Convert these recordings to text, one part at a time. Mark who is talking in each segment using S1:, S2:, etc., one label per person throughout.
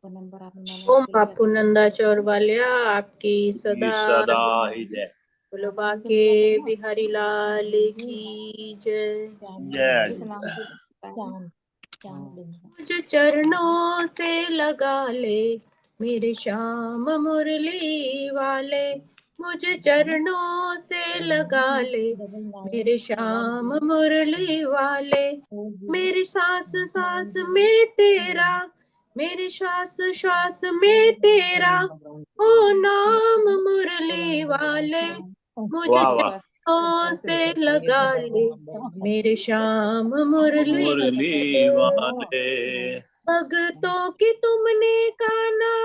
S1: ओम बापूनंदा चौरवालिया आपकी सदा
S2: सदा ही जय।
S1: बोलो बाके बिहारी लाल की जय। मुझे चरणों से लगा ले मेरे श्याम मुरली वाले, मुझे चरणों से लगा ले मेरे श्याम मुरली वाले। मेरी सांस सांस में तेरा, मेरे श्वास श्वास में तेरा, ओ नाम मुरली वाले। मुझे
S2: वाह वाह।
S1: चरणों से लगा ले मेरे श्याम मुरली
S2: मुरली वाले।
S1: भगतों की तुमने काना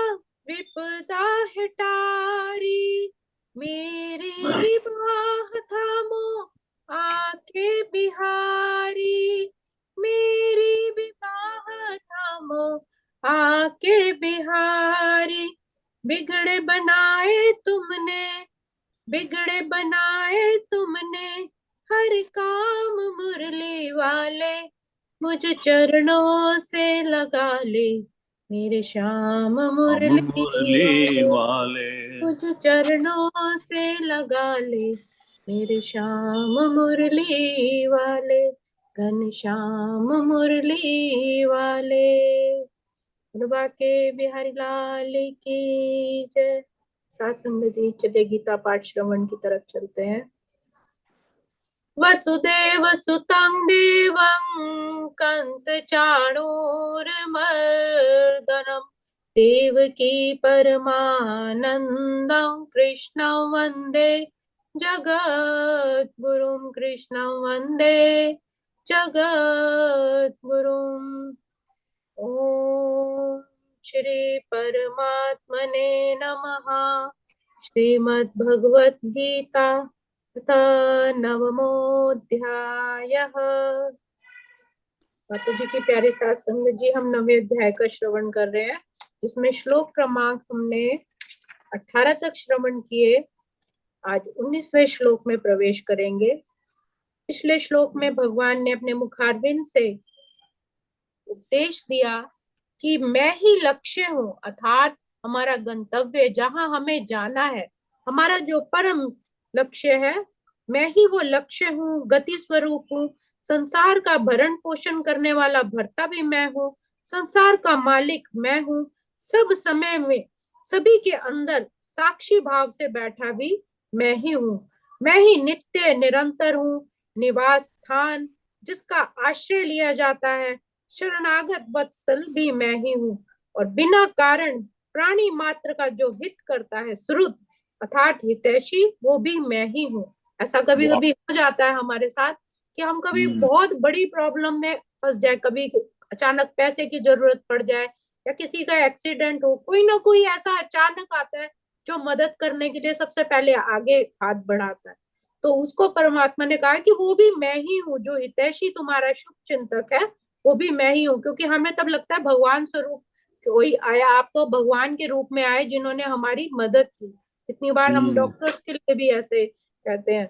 S1: विपदा हटारी, मेरी विवाह थामो आके बिहारी, मेरी विवाह थामो आके बिहारी। बिगड़े बनाए तुमने, बिगड़े बनाए तुमने हर काम मुरली वाले। मुझे चरणों से लगा ले मेरे श्याम
S2: हम
S1: मुरली
S2: मुरली
S1: वाले,
S2: वाले।
S1: मुझे चरणों से लगा ले मेरे श्याम मुरली वाले, घनश्याम मुरली वाले। गुरुबा के बिहारी लाल की जय। सासंग जी चले गीता पाठ श्रवण की तरफ चलते हैं। वसुदेव सुतं देवं कंस चाणूरमर्दनम्, देवकी परमानन्दं कृष्णं वन्दे जगद्गुरुं, कृष्णं वन्दे जगद्गुरुम्। ॐ श्री परमात्मने नमः। श्रीमद्भगवद्गीता तथा नवमोऽध्यायः। माता जी की प्यारी सात संगत जी, हम नवे अध्याय का श्रवण कर रहे हैं, जिसमें श्लोक क्रमांक हमने 18 तक श्रवण किए। आज 19वें श्लोक में प्रवेश करेंगे। पिछले श्लोक में भगवान ने अपने मुखारविंद से उपदेश दिया कि मैं ही लक्ष्य हूँ, अर्थात हमारा गंतव्य जहां हमें जाना है, हमारा जो परम लक्ष्य है, मैं ही वो लक्ष्य हूँ, गति स्वरूप हूँ। संसार का भरण पोषण करने वाला भर्ता भी मैं हूँ, संसार का मालिक मैं हूँ, सब समय में सभी के अंदर साक्षी भाव से बैठा भी मैं ही हूँ। मैं ही नित्य निरंतर हूँ, निवास स्थान जिसका आश्रय लिया जाता है, शरणागत वत्सल भी मैं ही हूँ, और बिना कारण प्राणी मात्र का जो हित करता है सुहृद अर्थात हितैषी, वो भी मैं ही हूँ। ऐसा कभी
S2: वाह।
S1: कभी हो जाता है हमारे साथ कि हम कभी बहुत बड़ी प्रॉब्लम में फंस जाए, कभी अचानक पैसे की जरूरत पड़ जाए, या किसी का एक्सीडेंट हो, कोई ना कोई ऐसा अचानक आता है जो मदद करने के लिए सबसे पहले आगे हाथ बढ़ाता है। तो उसको परमात्मा ने कहा कि वो भी मैं ही हूँ, जो हितैषी तुम्हारा शुभ चिंतक है वो भी मैं ही हूँ। क्योंकि हमें तब लगता है भगवान स्वरूप कोई आया, आप तो भगवान के रूप में आए जिन्होंने हमारी मदद की। कितनी बार हम डॉक्टर्स के लिए भी ऐसे कहते हैं।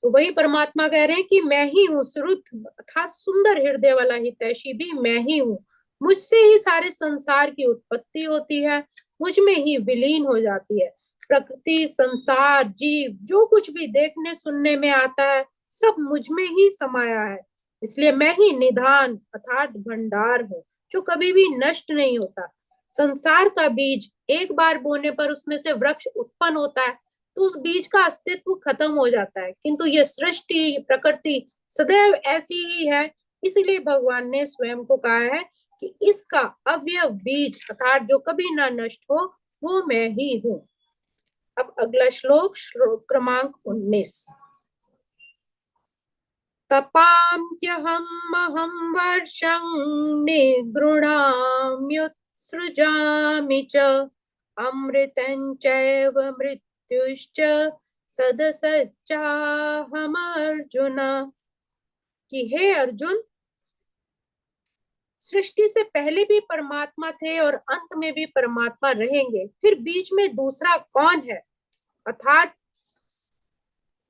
S1: तो वही परमात्मा कह रहे हैं कि मैं ही हूँ, श्रुत अर्थात सुंदर हृदय वाला हितैषी भी मैं ही हूँ। मुझसे ही सारे संसार की उत्पत्ति होती है, मुझ में ही विलीन हो जाती है। प्रकृति, संसार, जीव जो कुछ भी देखने सुनने में आता है सब मुझ में ही समाया है। इसलिए मैं ही निधान अर्थात भंडार हूँ, जो कभी भी नष्ट नहीं होता। संसार का बीज एक बार बोने पर उसमें से वृक्ष उत्पन्न होता है, तो उस बीज का अस्तित्व खत्म हो जाता है, किंतु ये सृष्टि प्रकृति सदैव ऐसी ही है। इसीलिए भगवान ने स्वयं को कहा है कि इसका अवयव बीज अर्थात जो कभी ना नष्ट हो वो मैं ही हूँ। अब अगला श्लोक, श्लोक क्रमांक 19। तपाम्यहमहं वर्षं निगृणाम्युत्सृजामि च, अमृतं चैव मृत्युश्च सदसच्चाहमर्जुन। कि हे अर्जुन, सृष्टि से पहले भी परमात्मा थे और अंत में भी परमात्मा रहेंगे, फिर बीच में दूसरा कौन है? अर्थात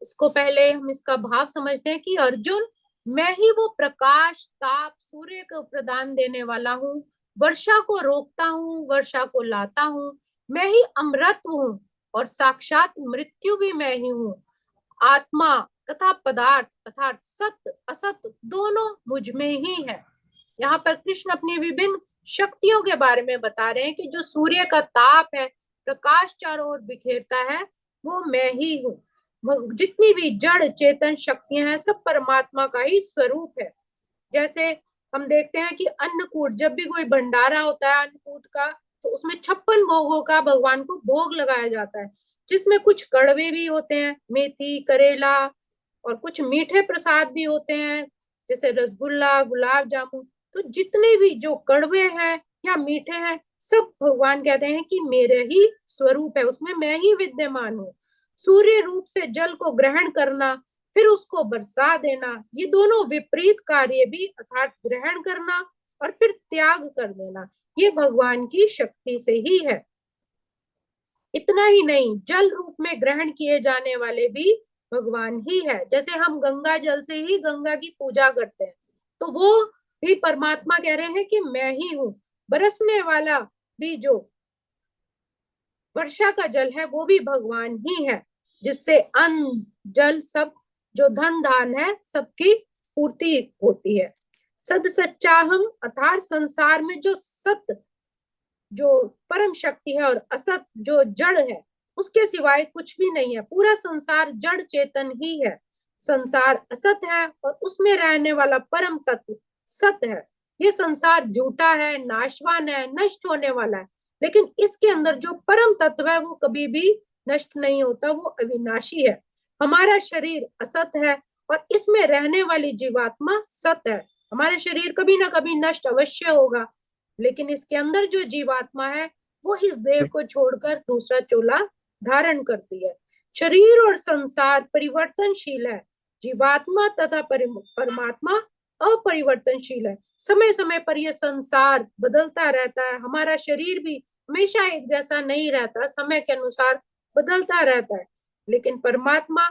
S1: इसको पहले हम इसका भाव समझते हैं कि अर्जुन, मैं ही वो प्रकाश ताप सूर्य को प्रदान देने वाला हूँ, वर्षा को रोकता हूँ, वर्षा को लाता हूँ, मैं ही अमृत हूँ और साक्षात मृत्यु भी मैं ही हूँ। आत्मा तथा पदार्थ अर्थात सत्य असत्य दोनों मुझ में ही है। यहाँ पर कृष्ण अपनी विभिन्न शक्तियों के बारे में बता रहे हैं कि जो सूर्य का ताप है, प्रकाश चारों ओर बिखेरता है, वो मैं ही हूँ। जितनी भी जड़ चेतन शक्तियां हैं, सब परमात्मा का ही स्वरूप है। जैसे हम देखते हैं कि अन्नकूट, जब भी कोई भंडारा होता है अन्नकूट का, तो उसमें 56 भोगों का भगवान को भोग लगाया जाता है, जिसमें कुछ कड़वे भी होते हैं, मेथी, करेला, और कुछ मीठे प्रसाद भी होते हैं, जैसे रसगुल्ला, गुलाब जामुन। तो जितने भी जो कड़वे हैं या मीठे हैं, सब भगवान कहते हैं कि मेरे ही स्वरूप है, उसमें मैं ही विद्यमान हूँ। सूर्य रूप से जल को ग्रहण करना, फिर उसको बरसा देना, ये दोनों विपरीत कार्य भी अर्थात ग्रहण करना और फिर त्याग कर देना, ये भगवान की शक्ति से ही है। इतना ही नहीं, जल रूप में ग्रहण किए जाने वाले भी भगवान ही है। जैसे हम गंगा जल से ही गंगा की पूजा करते हैं, तो वो भी परमात्मा कह रहे हैं कि मैं ही हूँ। बरसने वाला भी जो वर्षा का जल है, वो भी भगवान ही है, जिससे अन्न जल सब जो धन धान है सबकी पूर्ति होती है। सद सच्चा हम अर्थात संसार में जो सत्य जो परम शक्ति है और असत जो जड़ है, उसके सिवाय कुछ भी नहीं है। पूरा संसार जड़ चेतन ही है। संसार असत है और उसमें रहने वाला परम तत्व सत्य है। ये संसार झूठा है, नाशवान है, नष्ट होने वाला है, लेकिन इसके अंदर जो परम तत्व है वो कभी भी नष्ट नहीं होता, वो अविनाशी है। हमारा शरीर असत है और इसमें रहने वाली जीवात्मा सत्य है। हमारा शरीर कभी ना कभी नष्ट अवश्य होगा, लेकिन इसके अंदर जो जीवात्मा है वो इस देह को छोड़कर दूसरा चोला धारण करती है। शरीर और संसार परिवर्तनशील है, जीवात्मा तथा परमात्मा अपरिवर्तनशील है। समय समय पर यह संसार बदलता रहता है, हमारा शरीर भी हमेशा एक जैसा नहीं रहता, समय के अनुसार बदलता रहता है। लेकिन परमात्मा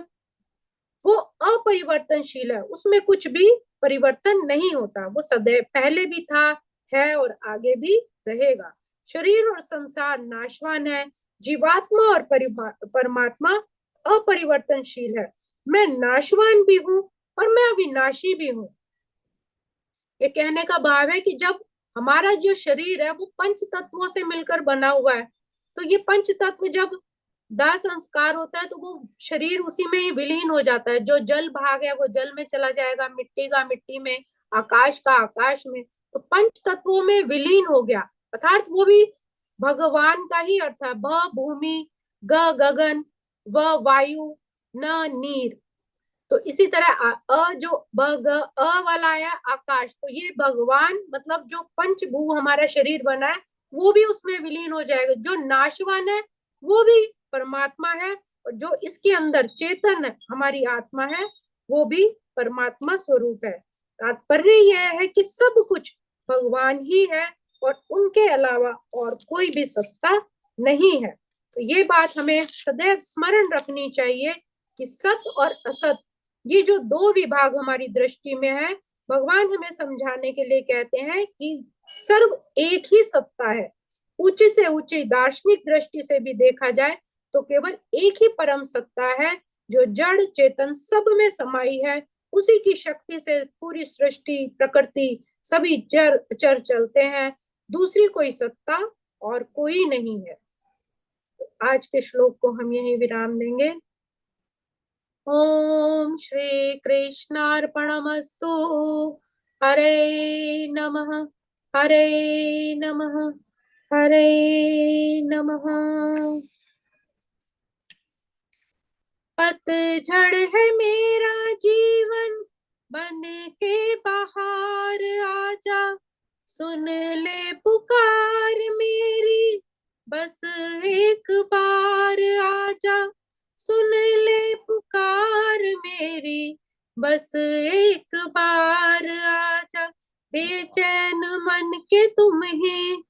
S1: वो अपरिवर्तनशील है, उसमें कुछ भी परिवर्तन नहीं होता, वो सदैव पहले भी था, है और आगे भी रहेगा। शरीर और संसार नाशवान है, जीवात्मा और परमात्मा अपरिवर्तनशील है। मैं नाशवान भी हूँ और मैं अविनाशी भी हूँ। ये कहने का भाव है कि जब हमारा जो शरीर है वो पंच तत्वों से मिलकर बना हुआ है, तो ये पंच तत्व जब दाह संस्कार होता है तो वो शरीर उसी में ही विलीन हो जाता है। जो जल भाग है वो जल में चला जाएगा, मिट्टी का मिट्टी में, आकाश का आकाश में, तो पंच तत्वों में विलीन हो गया। अर्थात वो भी भगवान का ही अर्थ है। भ भूमि, ग गगन, व वायु, न नीर। तो इसी तरह जो ब ग अ वाला आया आकाश, तो ये भगवान मतलब जो पंचभू हमारा शरीर बना है वो भी उसमें विलीन हो जाएगा। जो नाशवान है वो भी परमात्मा है, और जो इसके अंदर चेतन है हमारी आत्मा है वो भी परमात्मा स्वरूप है। तात्पर्य यह है कि सब कुछ भगवान ही है और उनके अलावा और कोई भी सत्ता नहीं है। तो ये बात हमें सदैव स्मरण रखनी चाहिए कि सत्य और असत, ये जो दो विभाग हमारी दृष्टि में है, भगवान हमें समझाने के लिए कहते हैं कि सर्व एक ही सत्ता है। ऊंची से ऊंची दार्शनिक दृष्टि से भी देखा जाए तो केवल एक ही परम सत्ता है जो जड़ चेतन सब में समाई है। उसी की शक्ति से पूरी सृष्टि प्रकृति सभी चर चर चलते हैं। दूसरी कोई सत्ता और कोई नहीं है। आज के श्लोक को हम यही विराम देंगे। ओम श्री कृष्णार्पणमस्तु। हरे नमः, हरे नमः, हरे नमः। पतझड़ है मेरा जीवन, बन के बाहर आजा, सुन ले पुकार मेरी, बस एक बार आजा, सुन ले पुकार मेरी, बस एक बार आजा। बेचैन मन के तुम ही,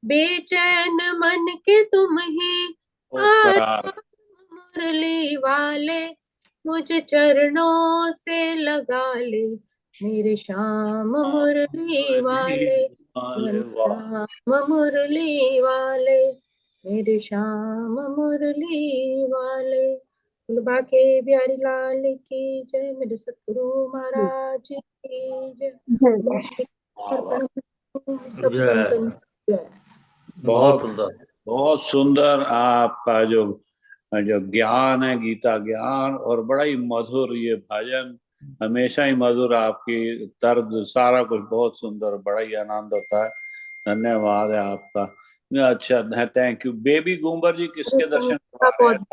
S1: बेचैन मन के तुम ही, आज
S2: ओंकार
S1: मुरली वाले मुझ चरणों से लगा ले, मेरे श्याम मुरली वाले,
S2: वाले, वाह।
S1: श्याम मुरली वाले, मेरे श्याम मुरली वाले। फुलबा के बिहारी लाल की जय, मेरे सतगुरु महाराज की जय। ओम श्री अर्पण सब
S2: जय।
S1: संतन की जय।
S2: बहुत बहुत सुंदर आपका जो जो ज्ञान है, गीता ज्ञान, और बड़ा ही मधुर ये भजन, हमेशा ही मधुर, आपकी तर्ज सारा कुछ बहुत सुंदर, बड़ा ही आनंद होता है। धन्यवाद है आपका। अच्छा, थैंक यू। बेबी गुम्बर जी
S1: अरे
S2: किसके दर्शन
S1: संगीता
S2: करा रहे हैं?
S1: बहुत